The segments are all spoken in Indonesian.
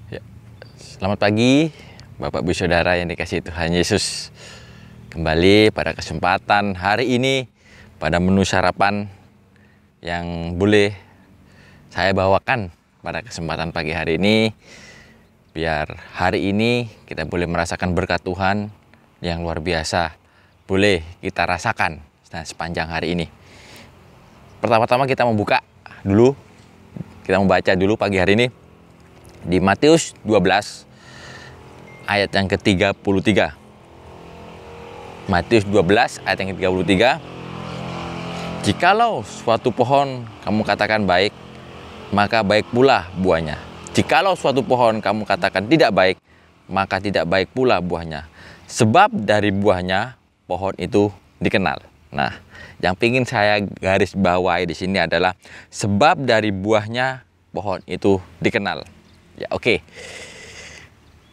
Ya, selamat pagi Bapak Ibu Saudara yang dikasihi Tuhan Yesus. Kembali pada kesempatan hari ini pada menu sarapan yang boleh saya bawakan pada kesempatan pagi hari ini, biar hari ini kita boleh merasakan berkat Tuhan yang luar biasa boleh kita rasakan sepanjang hari ini. Pertama-tama kita membuka dulu, kita membaca dulu pagi hari ini di Matius 12 ayat yang ke-33. Matius 12 ayat yang ke-33. Jikalau suatu pohon kamu katakan baik, maka baik pula buahnya. Jikalau suatu pohon kamu katakan tidak baik, maka tidak baik pula buahnya. Sebab dari buahnya pohon itu dikenal. Nah, yang ingin saya garis bawahi di sini adalah sebab dari buahnya pohon itu dikenal. Ya, oke.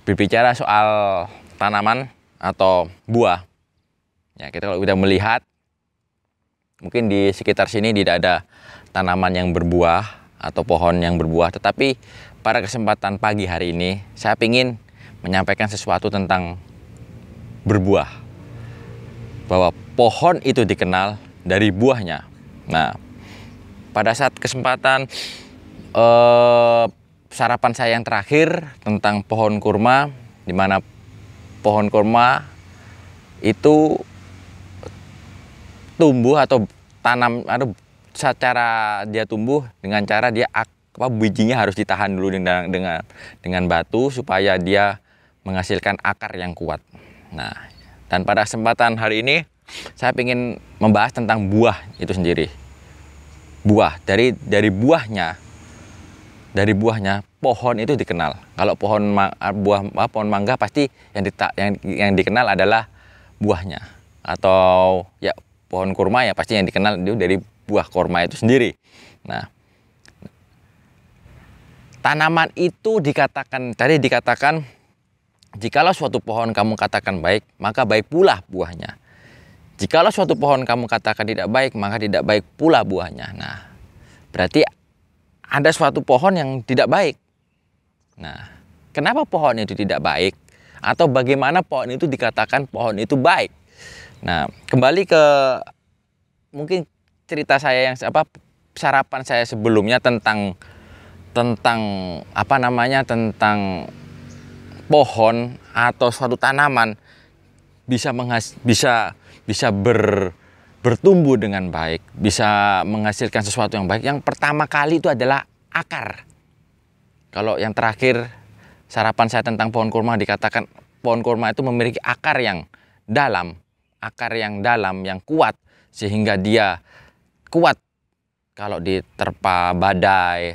Berbicara soal tanaman atau buah, ya kita kalau udah melihat, mungkin di sekitar sini tidak ada tanaman yang berbuah atau pohon yang berbuah, tetapi pada kesempatan pagi hari ini saya ingin menyampaikan sesuatu tentang berbuah, bahwa pohon itu dikenal dari buahnya. Nah, pada saat kesempatan sarapan saya yang terakhir tentang pohon kurma, di mana pohon kurma itu tumbuh atau tanam atau secara dia tumbuh dengan cara dia bijinya harus ditahan dulu dengan batu supaya dia menghasilkan akar yang kuat. Nah, dan pada kesempatan hari ini saya ingin membahas tentang buah itu sendiri. Buah dari buahnya. Dari buahnya pohon itu dikenal. Kalau pohon mangga pasti yang dikenal adalah buahnya. Atau ya pohon kurma ya pasti yang dikenal itu dari buah kurma itu sendiri. Nah, tanaman itu dikatakan jikalau suatu pohon kamu katakan baik, maka baik pula buahnya. Jikalau suatu pohon kamu katakan tidak baik, maka tidak baik pula buahnya. Nah, berarti ada suatu pohon yang tidak baik. Nah, kenapa pohon itu tidak baik? Atau bagaimana pohon itu dikatakan pohon itu baik? Nah, kembali ke mungkin cerita saya yang sarapan saya sebelumnya tentang tentang pohon atau suatu tanaman bisa bertumbuh dengan baik, bisa menghasilkan sesuatu yang baik. Yang pertama kali itu adalah akar. Kalau yang terakhir sarapan saya tentang pohon kurma dikatakan pohon kurma itu memiliki akar yang dalam, yang kuat, sehingga dia kuat kalau diterpa badai,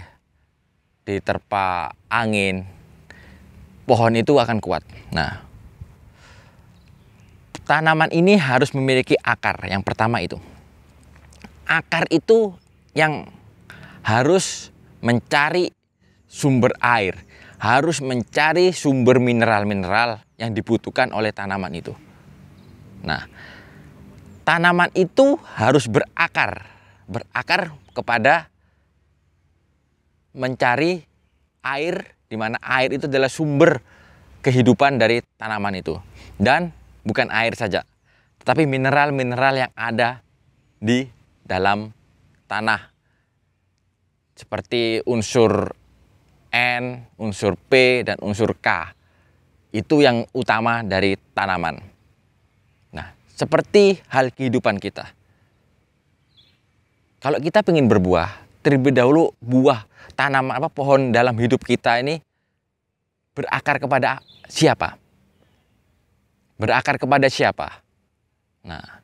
diterpa angin, pohon itu akan kuat. Nah, tanaman ini harus memiliki akar. Yang pertama itu. Akar itu yang harus mencari sumber air. Harus mencari sumber mineral-mineral yang dibutuhkan oleh tanaman itu. Nah, tanaman itu harus berakar. Berakar kepada mencari air, di mana air itu adalah sumber kehidupan dari tanaman itu. Dan bukan air saja, tetapi mineral-mineral yang ada di dalam tanah. Seperti unsur N, unsur P, dan unsur K. Itu yang utama dari tanaman. Nah, seperti hal kehidupan kita. Kalau kita ingin berbuah, terlebih dahulu pohon dalam hidup kita ini berakar kepada siapa? Berakar kepada siapa? Nah,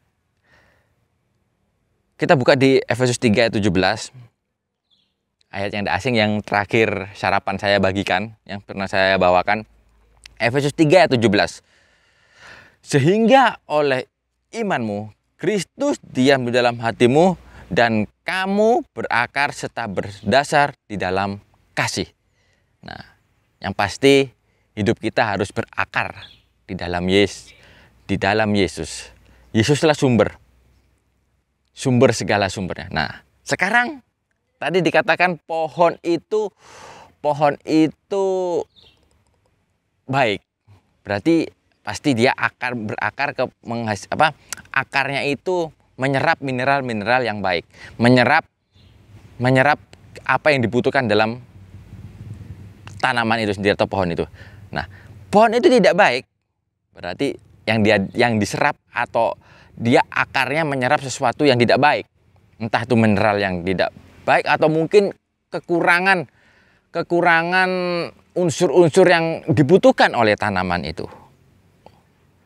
kita buka di Efesus 3 ayat 17. Ayat yang asing yang terakhir sarapan saya bagikan, yang pernah saya bawakan. Efesus 3 ayat 17. Sehingga oleh imanmu, Kristus diam di dalam hatimu, dan kamu berakar serta berdasar di dalam kasih. Nah, yang pasti hidup kita harus berakar di dalam Yesus. Yesuslah sumber segala sumbernya. Nah, sekarang tadi dikatakan pohon itu baik, berarti pasti dia akan berakar ke akarnya itu menyerap mineral-mineral yang baik, menyerap apa yang dibutuhkan dalam tanaman itu sendiri atau pohon itu. Nah, pohon itu tidak baik, berarti yang diserap atau dia akarnya menyerap sesuatu yang tidak baik, entah itu mineral yang tidak baik atau mungkin kekurangan unsur-unsur yang dibutuhkan oleh tanaman itu.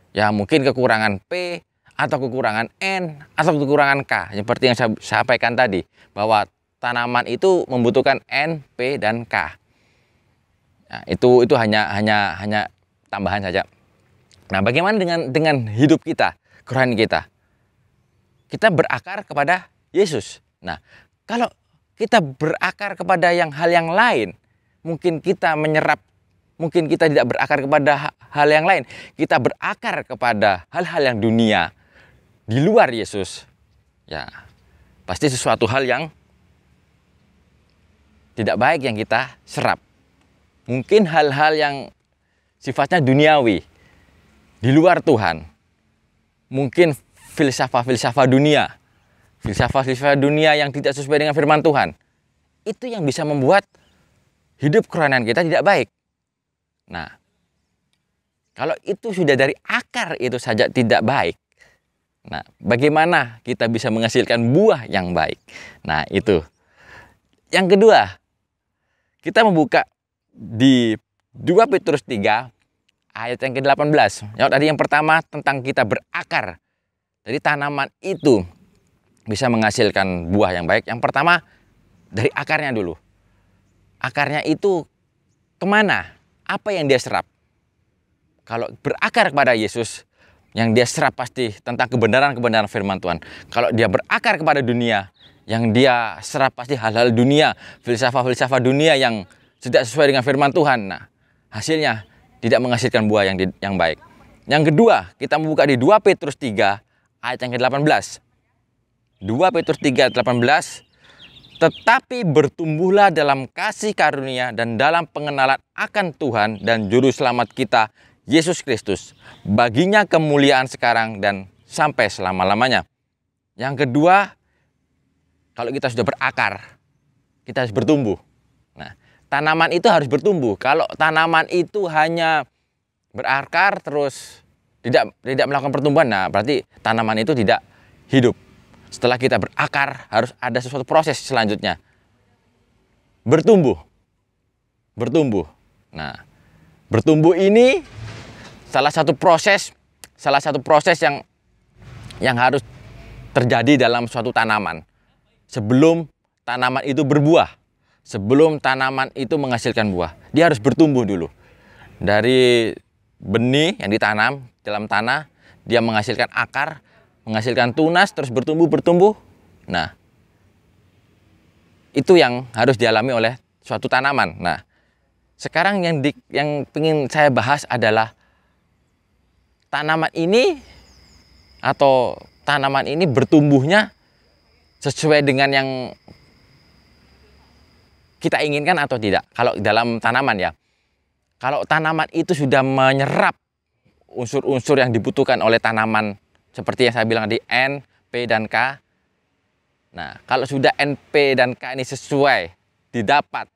Ya mungkin kekurangan P atau kekurangan N atau kekurangan K. Seperti yang saya sampaikan tadi, bahwa tanaman itu membutuhkan N, P, dan K. Nah, itu hanya tambahan saja. Nah, bagaimana dengan hidup kita, kerohanian kita? Kita berakar kepada Yesus. Nah, kalau kita berakar kepada hal yang lain, mungkin kita tidak berakar kepada hal yang lain. Kita berakar kepada hal-hal yang dunia di luar Yesus. Ya, pasti sesuatu hal yang tidak baik yang kita serap. Mungkin hal-hal yang sifatnya duniawi, di luar Tuhan. Mungkin filsafat dunia. Filsafat dunia yang tidak sesuai dengan firman Tuhan. Itu yang bisa membuat hidup kerohanian kita tidak baik. Nah, kalau itu sudah dari akar itu saja tidak baik. Nah, bagaimana kita bisa menghasilkan buah yang baik? Nah, itu. Yang kedua, kita membuka di 2 Petrus 3 ayat yang ke-18. Tadi yang pertama tentang kita berakar. Jadi tanaman itu bisa menghasilkan buah yang baik. Yang pertama dari akarnya dulu. Akarnya itu kemana? Apa yang dia serap? Kalau berakar kepada Yesus, yang dia serap pasti tentang kebenaran-kebenaran firman Tuhan. Kalau dia berakar kepada dunia, yang dia serap pasti hal-hal dunia, filsafat dunia yang tidak sesuai dengan firman Tuhan. Nah, hasilnya tidak menghasilkan buah yang baik. Yang kedua, kita membuka di 2 Petrus 3 ayat yang ke-18. 2 Petrus 3 ayat 18. Tetapi bertumbuhlah dalam kasih karunia dan dalam pengenalan akan Tuhan dan Juru Selamat kita, Yesus Kristus. Baginya kemuliaan sekarang dan sampai selama-lamanya. Yang kedua, kalau kita sudah berakar, kita harus bertumbuh. Nah, tanaman itu harus bertumbuh. Kalau tanaman itu hanya berakar terus tidak melakukan pertumbuhan, nah berarti tanaman itu tidak hidup. Setelah kita berakar, harus ada sesuatu proses selanjutnya. Bertumbuh. Nah, bertumbuh ini salah satu proses yang harus terjadi dalam suatu tanaman. Sebelum tanaman itu berbuah, sebelum tanaman itu menghasilkan buah, dia harus bertumbuh dulu. Dari benih yang ditanam dalam tanah, dia menghasilkan akar, menghasilkan tunas, terus bertumbuh. Nah, itu yang harus dialami oleh suatu tanaman. Nah, sekarang yang ingin saya bahas adalah tanaman ini bertumbuhnya sesuai dengan yang kita inginkan atau tidak. Kalau dalam tanaman ya, kalau tanaman itu sudah menyerap unsur-unsur yang dibutuhkan oleh tanaman, seperti yang saya bilang di N, P, dan K. Nah, kalau sudah N, P, dan K ini sesuai, didapat,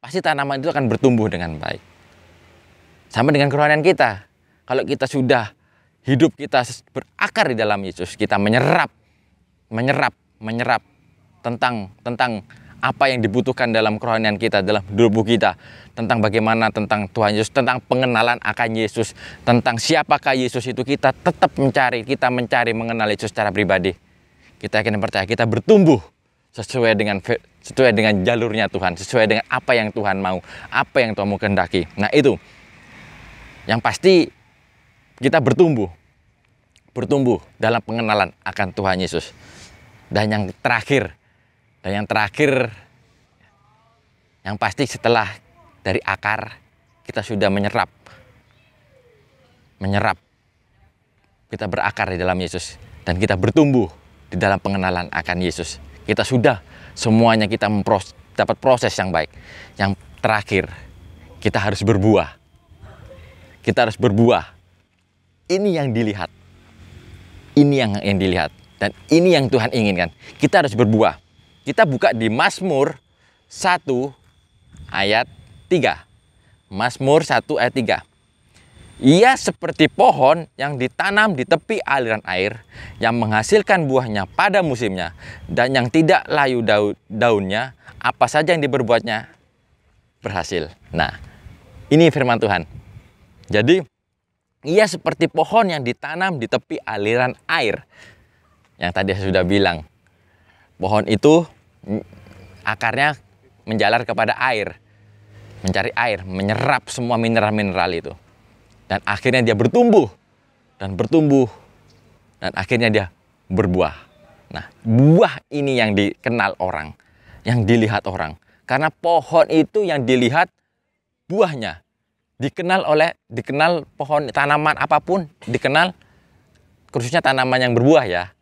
pasti tanaman itu akan bertumbuh dengan baik. Sama dengan kerohanian kita. Kalau kita sudah hidup kita berakar di dalam Yesus, kita menyerap tentang apa yang dibutuhkan dalam kerohanian kita, dalam tubuh kita, tentang bagaimana tentang Tuhan Yesus, tentang pengenalan akan Yesus, tentang siapakah Yesus itu, kita tetap mencari mengenal Yesus secara pribadi. Kita akan percaya kita bertumbuh sesuai dengan jalurnya Tuhan, sesuai dengan apa yang Tuhan mau, apa yang Tuhan mau kehendaki. Nah, itu yang pasti kita bertumbuh dalam pengenalan akan Tuhan Yesus. Dan yang terakhir, yang pasti setelah dari akar kita sudah menyerap, kita berakar di dalam Yesus dan kita bertumbuh di dalam pengenalan akan Yesus. Kita sudah semuanya kita dapat proses yang baik. Yang terakhir, kita harus berbuah. kita harus berbuah. Ini yang dilihat. Ini yang dilihat. Dan ini yang Tuhan inginkan. Kita harus berbuah. Kita buka di Mazmur 1 ayat 3. Mazmur 1 ayat 3. Ia seperti pohon yang ditanam di tepi aliran air, yang menghasilkan buahnya pada musimnya, dan yang tidak layu daunnya, apa saja yang diperbuatnya berhasil. Nah, ini firman Tuhan. Jadi, ia seperti pohon yang ditanam di tepi aliran air. Yang tadi saya sudah bilang, pohon itu akarnya menjalar kepada air, mencari air, menyerap semua mineral-mineral itu. Dan akhirnya dia bertumbuh, dan akhirnya dia berbuah. Nah, buah ini yang dikenal orang, yang dilihat orang. Karena pohon itu yang dilihat buahnya. Dikenal pohon, tanaman apapun, dikenal, khususnya tanaman yang berbuah ya.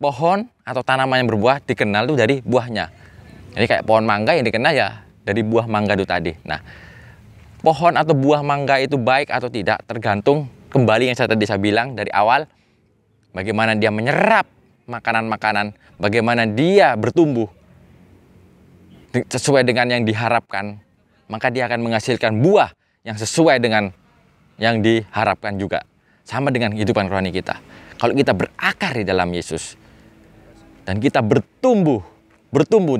Pohon atau tanaman yang berbuah dikenal tuh dari buahnya. Jadi kayak pohon mangga yang dikenal ya dari buah mangga itu tadi. Nah, pohon atau buah mangga itu baik atau tidak tergantung kembali yang tadi saya bilang dari awal, bagaimana dia menyerap makanan-makanan, bagaimana dia bertumbuh sesuai dengan yang diharapkan, maka dia akan menghasilkan buah yang sesuai dengan yang diharapkan juga. Sama dengan kehidupan rohani kita. Kalau kita berakar di dalam Yesus dan kita bertumbuh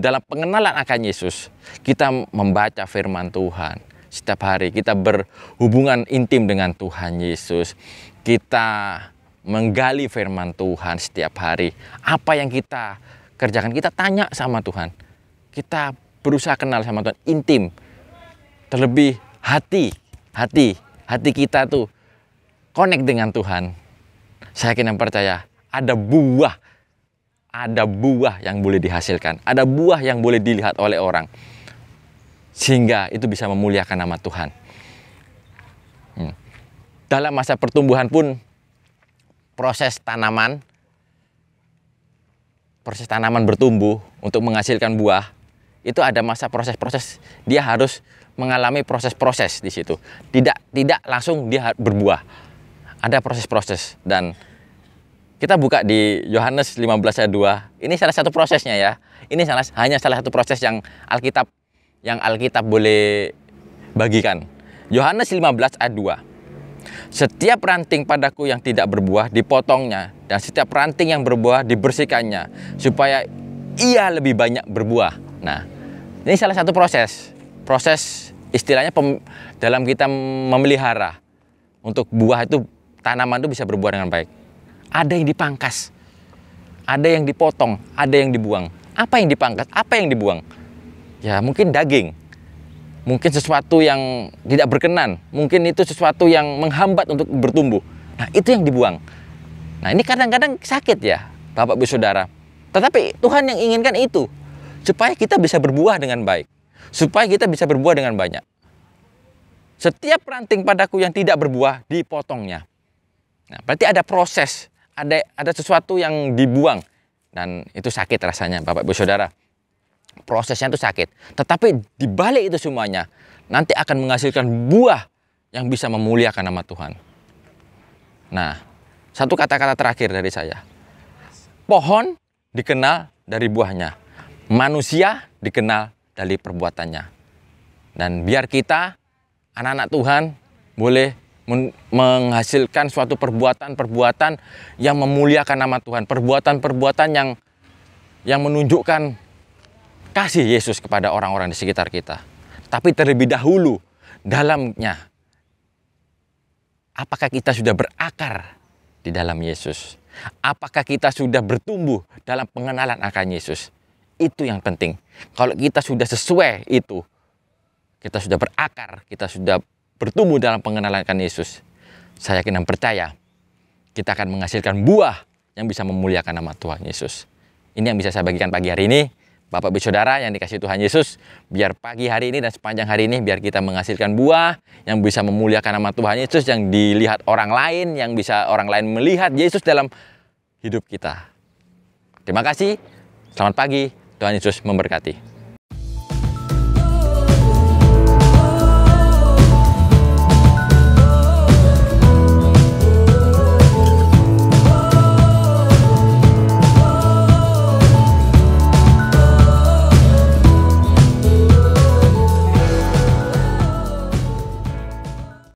dalam pengenalan akan Yesus, kita membaca firman Tuhan setiap hari, kita berhubungan intim dengan Tuhan Yesus, kita menggali firman Tuhan setiap hari. Apa yang kita kerjakan, kita tanya sama Tuhan, kita berusaha kenal sama Tuhan, intim. Terlebih hati kita tuh connect dengan Tuhan. Saya yakin dan percaya ada buah yang boleh dihasilkan, ada buah yang boleh dilihat oleh orang, sehingga itu bisa memuliakan nama Tuhan. Dalam masa pertumbuhan pun proses tanaman bertumbuh untuk menghasilkan buah, itu ada masa proses-proses, dia harus mengalami proses-proses di situ. Tidak langsung dia berbuah. Ada proses-proses, dan kita buka di Yohanes 15 ayat 2. Ini salah satu prosesnya ya. Ini hanya salah satu proses yang Alkitab boleh bagikan. Yohanes 15 ayat 2. Setiap ranting padaku yang tidak berbuah dipotongnya, dan setiap ranting yang berbuah dibersihkannya, supaya ia lebih banyak berbuah. Nah, ini salah satu proses istilahnya dalam kita memelihara untuk buah itu, tanaman itu bisa berbuah dengan baik. Ada yang dipangkas, ada yang dipotong, ada yang dibuang. Apa yang dipangkas? Apa yang dibuang? Ya mungkin daging, mungkin sesuatu yang tidak berkenan, mungkin itu sesuatu yang menghambat untuk bertumbuh. Nah, itu yang dibuang. Nah, ini kadang-kadang sakit ya Bapak Ibu Saudara. Tetapi Tuhan yang inginkan itu, supaya kita bisa berbuah dengan baik, supaya kita bisa berbuah dengan banyak. Setiap ranting padaku yang tidak berbuah dipotongnya. Nah, berarti ada proses, ada sesuatu yang dibuang, dan itu sakit rasanya Bapak Ibu Saudara. Prosesnya itu sakit, tetapi di balik itu semuanya nanti akan menghasilkan buah yang bisa memuliakan nama Tuhan. Nah, satu kata-kata terakhir dari saya. Pohon dikenal dari buahnya, manusia dikenal dari perbuatannya. Dan biar kita, anak-anak Tuhan, boleh menghasilkan suatu perbuatan-perbuatan yang memuliakan nama Tuhan, perbuatan-perbuatan yang menunjukkan kasih Yesus kepada orang-orang di sekitar kita. Tapi terlebih dahulu dalamnya, apakah kita sudah berakar di dalam Yesus? Apakah kita sudah bertumbuh dalam pengenalan akan Yesus? Itu yang penting. Kalau kita sudah sesuai itu, kita sudah berakar, kita sudah bertumbuh dalam pengenalan akan Yesus, saya yakin dan percaya kita akan menghasilkan buah yang bisa memuliakan nama Tuhan Yesus. Ini yang bisa saya bagikan pagi hari ini. Bapak Ibu Saudara yang dikasihi Tuhan Yesus, biar pagi hari ini dan sepanjang hari ini, biar kita menghasilkan buah yang bisa memuliakan nama Tuhan Yesus, yang dilihat orang lain, yang bisa orang lain melihat Yesus dalam hidup kita. Terima kasih, selamat pagi, Tuhan Yesus memberkati.